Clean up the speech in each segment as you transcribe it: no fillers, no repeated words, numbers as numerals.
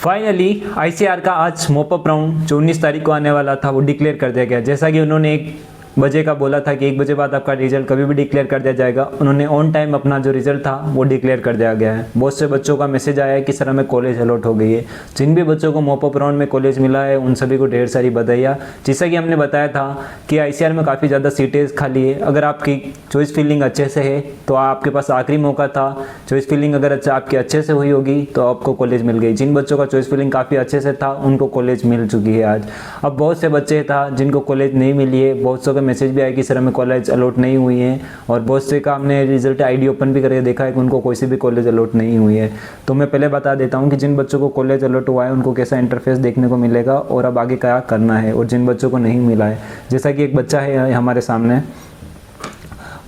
Finally ICR का आज mop-up round जो 19 तारीख को आने वाला था वो डिक्लेयर कर दिया गया। जैसा कि उन्होंने 1 बजे का बोला था कि 1 बजे बाद आपका रिजल्ट कभी भी डिक्लेयर कर दिया जाएगा, उन्होंने ऑन टाइम अपना जो रिजल्ट था वो डिक्लेयर कर दिया गया है। बहुत से बच्चों का मैसेज आया है कि सर हमें कॉलेज अलॉट हो गई है। जिन भी बच्चों को मोपअप राउंड में कॉलेज मिला है उन सभी को ढेर सारी बधाइयाँ। जैसा कि हमने बताया था कि आईसीआर में काफ़ी ज़्यादा सीटें खाली है। अगर आपकी चॉइस फिलिंग अच्छे से है तो आपके पास आखिरी मौका था। चॉइस फिलिंग अगर आपकी अच्छे से हुई होगी तो आपको कॉलेज मिल गई। जिन बच्चों का चॉइस फिलिंग काफ़ी अच्छे से था उनको कॉलेज मिल चुकी है आज। अब बहुत से बच्चे था जिनको कॉलेज नहीं मिली है। बहुत सौ का मैसेज भी आया कि सर हमें कॉलेज अलॉट नहीं हुई है, और बहुत से का हमने रिजल्ट आईडी ओपन भी करके देखा है कि उनको कोई सी भी कॉलेज अलॉट नहीं हुई है। तो मैं पहले बता देता हूँ कि जिन बच्चों को कॉलेज अलॉट हुआ है उनको कैसा इंटरफेस देखने को मिलेगा और अब आगे क्या करना है, और जिन बच्चों को नहीं मिला है, जैसा कि एक बच्चा है हमारे सामने,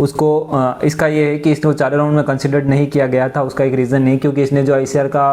उसको इसका ये है कि इसको 4 राउंड में कंसिडर्ड नहीं किया गया था। उसका एक रीज़न है क्योंकि इसने जो आईसीआर का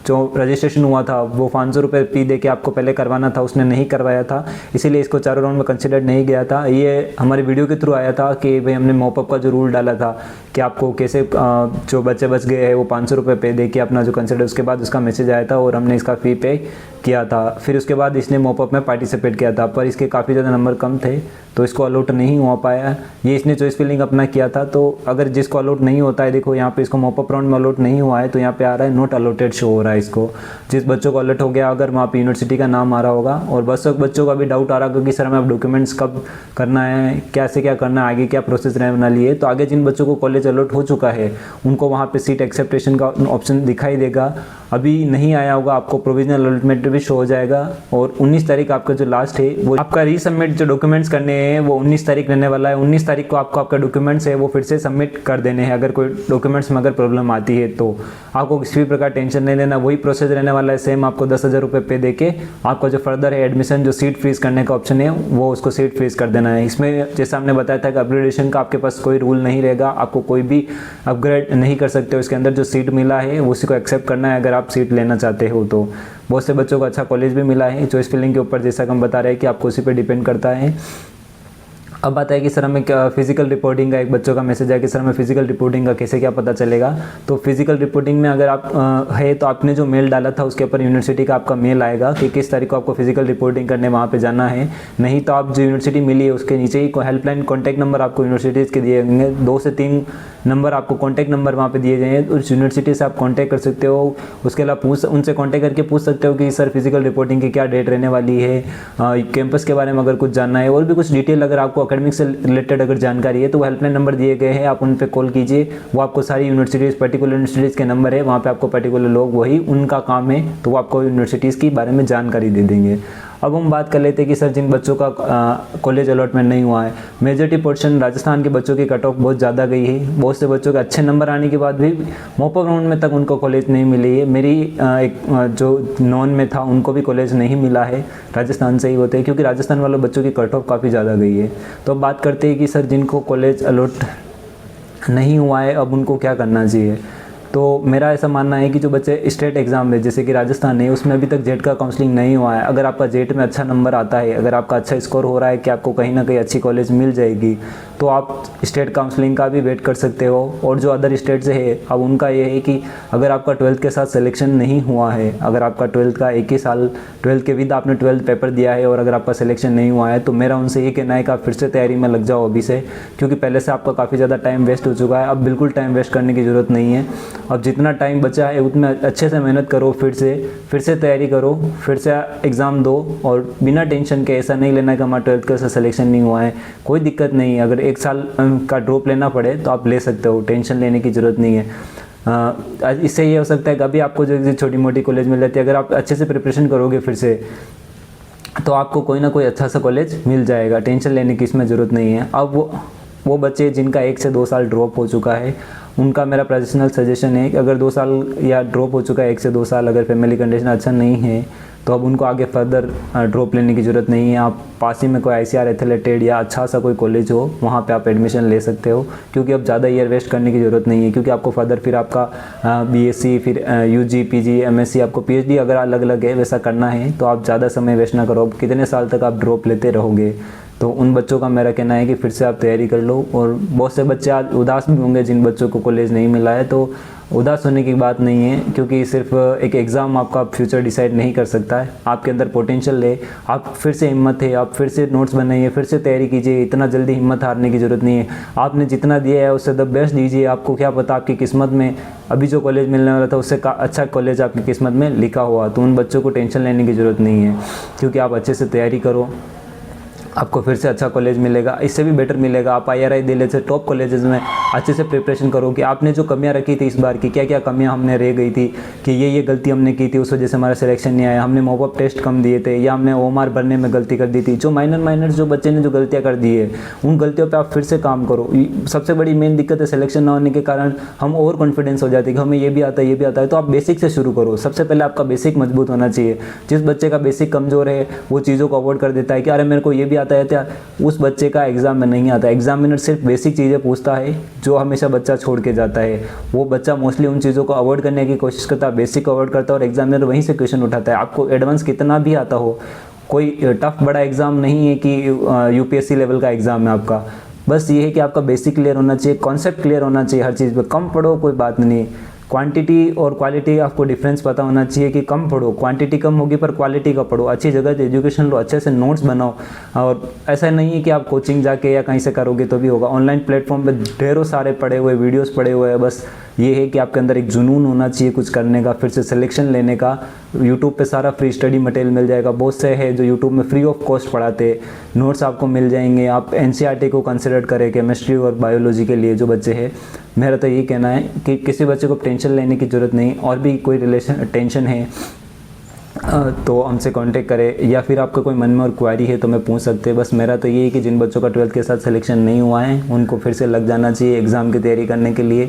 जो रजिस्ट्रेशन हुआ था वो 500 रुपये फी दे के आपको पहले करवाना था, उसने नहीं करवाया था, इसीलिए इसको 4 राउंड में कंसिडर्ड नहीं गया था। ये हमारे वीडियो के थ्रू आया था कि भाई हमने मॉपअप का जो रूल डाला था कि आपको कैसे जो बच्चे बच गए हैं वो 500 रुपये पे दे के अपना जो कंसिडर, उसके बाद उसका मैसेज आया था और हमने इसका फ़ी पे किया था। फिर उसके बाद इसने मॉपअप में पार्टिसिपेट किया था, पर इसके काफ़ी ज़्यादा नंबर कम थे तो इसको अलॉट नहीं हो पाया। ये इसने चॉइस फिलिंग अपना किया था। तो अगर जिसको अलॉट नहीं होता है, देखो यहाँ पे इसको मॉपअप राउंड में अलॉट नहीं हुआ है तो यहाँ पे आ रहा है नॉट अलॉटेड शो हो रहा है इसको। जिस बच्चों को अलॉट हो गया अगर वहाँ पे यूनिवर्सिटी का नाम आ रहा होगा, और बच्चों का भी डाउट आ रहा होगा कि सर हमें अब डॉक्यूमेंट्स कब करना है, कैसे क्या करना है, आगे क्या प्रोसेस रहने वाली है। तो आगे जिन बच्चों को कॉलेज अलॉट हो चुका है उनको वहाँ पे सीट एक्सेप्टेशन का ऑप्शन दिखाई देगा। अभी नहीं आया होगा आपको प्रोविजनल अलॉटमेंट भी शो हो जाएगा। और 19 तारीख आपका जो लास्ट है वो आपका रीसबमिट जो डॉक्यूमेंट्स करने हैं वो 19 तारीख रहने वाला है। 19 तारीख को आपको आपका डॉक्यूमेंट्स है वो फिर से सबमिट कर देने हैं। अगर कोई डॉक्यूमेंट्स में अगर प्रॉब्लम आती है तो आपको किसी भी प्रकार टेंशन नहीं लेना, वही प्रोसेस रहने वाला है सेम। आपको 10,000 रुपये पे दे के आपका जो फर्दर है एडमिशन जो सीट फ्रीज करने का ऑप्शन है वो उसको सीट फ्रीज कर देना है। इसमें जैसा हमने बताया था कि अपग्रेडेशन का आपके पास कोई रूल नहीं रहेगा, आपको कोई भी अपग्रेड नहीं कर सकते हो। इसके अंदर जो सीट मिला है उसी को एक्सेप्ट करना है अगर आप सीट लेना चाहते हो तो। बहुत से बच्चों को अच्छा कॉलेज भी मिला है चॉइस फिलिंग के ऊपर, जैसा कि हम बता रहे हैं कि आपको उसी पे डिपेंड करता है। अब बात है कि सर हमें क्या फिजिकल रिपोर्टिंग का, एक बच्चों का मैसेज है कि सर हमें फिजिकल रिपोर्टिंग का कैसे क्या पता चलेगा। तो फिजिकल रिपोर्टिंग में अगर आप है तो आपने जो मेल डाला था उसके ऊपर यूनिवर्सिटी का आपका मेल आएगा कि किस तारीख को आपको फिजिकल रिपोर्टिंग करने वहाँ पे जाना है। नहीं तो आप जो यूनिवर्सिटी मिली है उसके नीचे ही हेल्पलाइन कॉन्टैक्ट नंबर आपको यूनिवर्सिटीज़ के दिए गए 2 से 3 नंबर आपको कॉन्टैक्ट नंबर वहाँ पे दिए जाएंगे। उस यूनिवर्सिटी से आप कॉन्टैक्ट कर सकते हो। उसके अलावा उनसे कॉन्टैक्ट करके पूछ सकते हो कि सर फिजिकल रिपोर्टिंग की क्या डेट रहने वाली है, कैंपस के बारे में अगर कुछ जानना है और भी कुछ डिटेल अगर आपको अकेडमिक से रिलेटेड अगर जानकारी है तो वो हेल्पलाइन नंबर दिए गए हैं, आप उन पर कॉल कीजिए। वो आपको सारी यूनिवर्सिटीज़ पर्टिकुलर यूनिवर्सिटीज़ के नंबर है, वहाँ पे आपको पर्टिकुलर लोग वही उनका काम है तो वो आपको यूनिवर्सिटीज़ के बारे में जानकारी दे देंगे। अब हम बात कर लेते हैं कि सर जिन बच्चों का कॉलेज अलॉटमेंट नहीं हुआ है, मेजॉरिटी पोर्शन राजस्थान के बच्चों की कट ऑफ बहुत ज़्यादा गई है। बहुत से बच्चों के अच्छे नंबर आने के बाद भी मॉपअप राउंड में तक उनको कॉलेज नहीं मिली है। मेरी एक जो नॉन में था उनको भी कॉलेज नहीं मिला है, राजस्थान से ही होते हैं क्योंकि राजस्थान वाले बच्चों की कट ऑफ काफ़ी ज़्यादा गई है। तो अब बात करते हैं कि सर जिनको कॉलेज अलॉट नहीं हुआ है अब उनको क्या करना चाहिए। तो मेरा ऐसा मानना है कि जो बच्चे स्टेट एग्ज़ाम में जैसे कि राजस्थान है उसमें अभी तक जेट का काउंसलिंग नहीं हुआ है, अगर आपका जेट में अच्छा नंबर आता है, अगर आपका अच्छा स्कोर हो रहा है कि आपको कहीं ना कहीं अच्छी कॉलेज मिल जाएगी तो आप स्टेट काउंसलिंग का भी वेट कर सकते हो। और जो अदर स्टेट से है अब उनका ये है कि अगर आपका 12th के साथ सिलेक्शन नहीं हुआ है, अगर आपका 12th का एक ही साल 12th के विद आपने 12th पेपर दिया है और अगर आपका सिलेक्शन नहीं हुआ है तो मेरा उनसे ये कहना है कि आप फिर से तैयारी में लग जाओ अभी से, क्योंकि पहले से आपका काफ़ी ज़्यादा टाइम वेस्ट हो चुका है। अब बिल्कुल टाइम वेस्ट करने की ज़रूरत नहीं है। अब जितना टाइम बचा है उतना अच्छे से मेहनत करो, फिर से तैयारी करो, फिर से एग्ज़ाम दो और बिना टेंशन के। ऐसा नहीं लेना कि हमारा 12th का सिलेक्शन नहीं हुआ है, कोई दिक्कत नहीं है। अगर 1 साल का ड्रॉप लेना पड़े तो आप ले सकते हो, टेंशन लेने की ज़रूरत नहीं है। इससे ये हो सकता है कि अभी आपको जो छोटी मोटी कॉलेज मिल जाती है, अगर आप अच्छे से प्रिपरेशन करोगे फिर से तो आपको कोई ना कोई अच्छा सा कॉलेज मिल जाएगा, टेंशन लेने की इसमें ज़रूरत नहीं है। अब वो बच्चे जिनका 1 से 2 साल ड्रॉप हो चुका है उनका मेरा पर्सनल सजेशन है कि अगर 2 साल या ड्रॉप हो चुका है 1 से 2 साल, अगर फैमिली कंडीशन अच्छा नहीं है तो अब उनको आगे फर्दर ड्रॉप लेने की ज़रूरत नहीं है। आप पास ही में कोई आईसीआर एफिलिएटेड या अच्छा सा कोई कॉलेज हो वहाँ पे आप एडमिशन ले सकते हो, क्योंकि अब ज़्यादा ईयर वेस्ट करने की ज़रूरत नहीं है। क्योंकि आपको फर्दर फिर आपका बीएससी, फिर यूजी, पीजी, एमएससी, आपको पीएचडी अगर अलग अलग है वैसा करना है तो आप ज़्यादा समय वेस्ट ना करो। कितने साल तक आप ड्रॉप लेते रहोगे। तो उन बच्चों का मेरा कहना है कि फिर से आप तैयारी कर लो। और बहुत से बच्चे आज उदास भी होंगे जिन बच्चों को कॉलेज नहीं मिला है, तो उदास होने की बात नहीं है, क्योंकि सिर्फ एक एग्ज़ाम आपका फ्यूचर डिसाइड नहीं कर सकता है। आपके अंदर पोटेंशियल है, आप फिर से हिम्मत है, आप फिर से नोट्स बनाइए, फिर से तैयारी कीजिए। इतना जल्दी हिम्मत हारने की ज़रूरत नहीं है। आपने जितना दिया है उससे द बेस्ट दीजिए। आपको क्या पता आपकी किस्मत में अभी जो कॉलेज मिलने वाला था उससे अच्छा कॉलेज आपकी किस्मत में लिखा हुआ। तो उन बच्चों को टेंशन लेने की ज़रूरत नहीं है, क्योंकि आप अच्छे से तैयारी करो, आपको फिर से अच्छा कॉलेज मिलेगा, इससे भी बेटर मिलेगा। आप IRI दिल्ली से टॉप कॉलेजेस में अच्छे से प्रिपरेशन करो कि आपने जो कमियां रखी थी इस बार की, क्या क्या कमियां हमने रह गई थी कि ये गलती हमने की थी, उस वजह से हमारा सिलेक्शन नहीं आया, हमने मॉक अप टेस्ट कम दिए थे, या हमने OMR भरने में गलती कर दी थी। जो माइनर जो बच्चे ने जो गलतियाँ कर दी है उन गलतियों पर आप फिर से काम करो। सबसे बड़ी मेन दिक्कत है सिलेक्शन ना होने के कारण हम ओवर कॉन्फिडेंस हो जाते हैं कि हमें ये भी आता है, ये भी आता है। तो आप बेसिक से शुरू करो। सबसे पहले आपका बेसिक मजबूत होना चाहिए। जिस बच्चे का बेसिक कमज़ोर है वो चीज़ों को अवॉइड कर देता है कि अरे मेरे को ये भी आता है, उस बच्चे का एग्ज़ाम में नहीं आता। एग्जामिनर सिर्फ बेसिक चीज़ें पूछता है जो हमेशा बच्चा छोड़ के जाता है। वो बच्चा मोस्टली उन चीज़ों को अवॉइड करने की कोशिश करता है, बेसिक को अवॉइड करता है, और एग्जामिनर वहीं से क्वेश्चन उठाता है। आपको एडवांस कितना भी आता हो, कोई टफ बड़ा एग्ज़ाम नहीं है कि UPSC लेवल का एग्ज़ाम है आपका। बस ये है कि आपका बेसिक क्लियर होना चाहिए, कॉन्सेप्ट क्लियर होना चाहिए। हर चीज़ पर कम पढ़ो कोई बात नहीं, क्वांटिटी और क्वालिटी आपको डिफरेंस पता होना चाहिए कि कम पढ़ो, क्वांटिटी कम होगी पर क्वालिटी का पढ़ो। अच्छी जगह से एजुकेशन लो, अच्छे से नोट्स बनाओ। और ऐसा नहीं है कि आप कोचिंग जाके या कहीं से करोगे तो भी होगा। ऑनलाइन प्लेटफॉर्म पे ढेरों सारे पड़े हुए वीडियोस पड़े हुए हैं। बस ये है कि आपके अंदर एक जुनून होना चाहिए कुछ करने का, फिर से सिलेक्शन लेने का। यूट्यूब पे सारा फ्री स्टडी मटेरियल मिल जाएगा। बहुत से है जो यूट्यूब में फ्री ऑफ कॉस्ट पढ़ाते, नोट्स आपको मिल जाएंगे। आप NCERT को कंसिडर करें केमिस्ट्री और बायोलॉजी के लिए जो बच्चे हैं। मेरा तो यही कहना है कि किसी बच्चे को टेंशन लेने की ज़रूरत नहीं। और भी कोई टेंशन है तो हमसे कांटेक्ट करें, या फिर आपका कोई मन में और क्वारी है तो मैं पूछ सकते हैं। बस मेरा तो ये है कि जिन बच्चों का 12th के साथ सिलेक्शन नहीं हुआ है उनको फिर से लग जाना चाहिए एग्ज़ाम की तैयारी करने के लिए।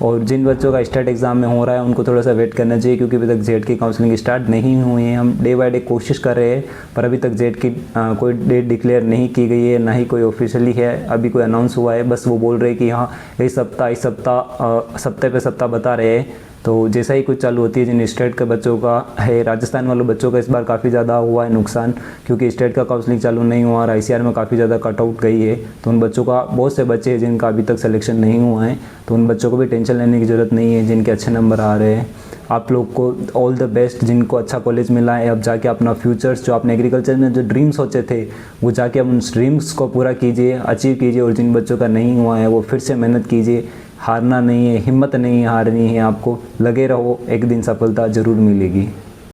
और जिन बच्चों का स्टार्ट एग्ज़ाम में हो रहा है उनको थोड़ा सा वेट करना चाहिए, क्योंकि अभी तक जेड की काउंसलिंग स्टार्ट नहीं हुई है। हम डे बाय डे कोशिश कर रहे हैं, पर अभी तक जेड की कोई डेट डिक्लेयर नहीं की गई है, ना ही कोई ऑफिशियली है अभी कोई अनाउंस हुआ है। बस वो बोल रहे हैं कि हाँ इस सप्ताह पे सप्ताह बता रहे हैं। तो जैसा ही कुछ चालू होती है, जिन स्टेट के बच्चों का है, राजस्थान वालों बच्चों का इस बार काफ़ी ज़्यादा हुआ है नुकसान, क्योंकि स्टेट का काउंसलिंग चालू नहीं हुआ और ICR में काफ़ी ज़्यादा कट आउट गई है। तो उन बच्चों का, बहुत से बच्चे हैं जिनका अभी तक सिलेक्शन नहीं हुआ है, तो उन बच्चों को भी टेंशन लेने की ज़रूरत नहीं है जिनके अच्छे नंबर आ रहे हैं। आप लोग को ऑल द बेस्ट। जिनको अच्छा कॉलेज मिला है, अब जाके अपना फ्यूचर्स, जो आपने एग्रीकल्चर में जो ड्रीम सोचे थे वो जाके अब उन ड्रीम्स को पूरा कीजिए, अचीव कीजिए। और जिन बच्चों का नहीं हुआ है वो फिर से मेहनत कीजिए। हारना नहीं है, हिम्मत नहीं हारनी है, आपको लगे रहो, एक दिन सफलता ज़रूर मिलेगी।